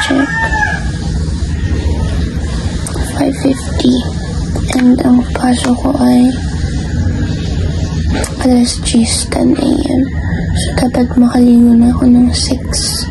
check. 5:50. And ang pasok ko ay alas 10 a.m. So, dapat makaligo na ako ng 6.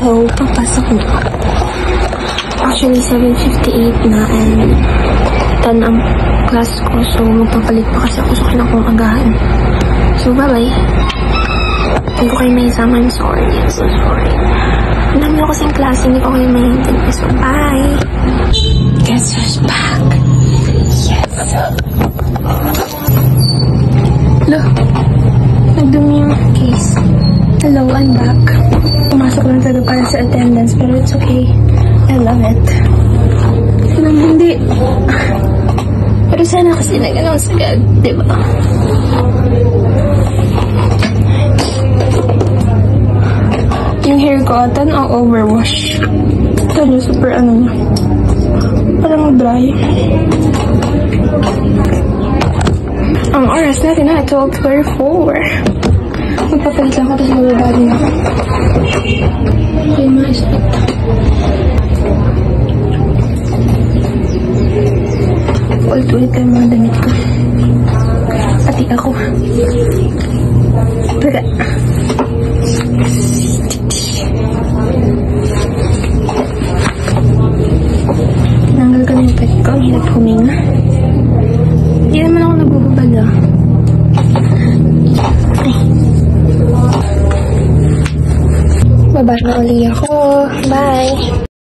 So, papasok na. Actually, 7:58 na and 10 ang class ko. So, magpapalit pa kasi ako sa kailangan agahan. So, bye-bye. Hindi ko kayo may isama. I'm sorry. I'm so sorry. Ang dami ko kasing klase. Hindi ko kayo may hintay. So, bye! Guess who's back? Yes! Look! Nagdumi yung case. Hello, I'm back. Pumasok lang talaga para sa attendance, pero it's okay. I love it. Sanang hindi. Pero sana kasi nag-announce agad, diba? Yung hair ko, atan ang overwash. Ito yung super ano niya. Parang dry. Ang oras natin na, 12:44. Magpapalit lang ako tapos magbabago na ako. Okay, ma-spot. Ulit-ulit lang mga damit ko. Pati ako. Tara. Tinanggal ko na yung pet ko. Ang hirap huminga. Hindi naman ako nagbububad ah. Baba na uli ako. Bye!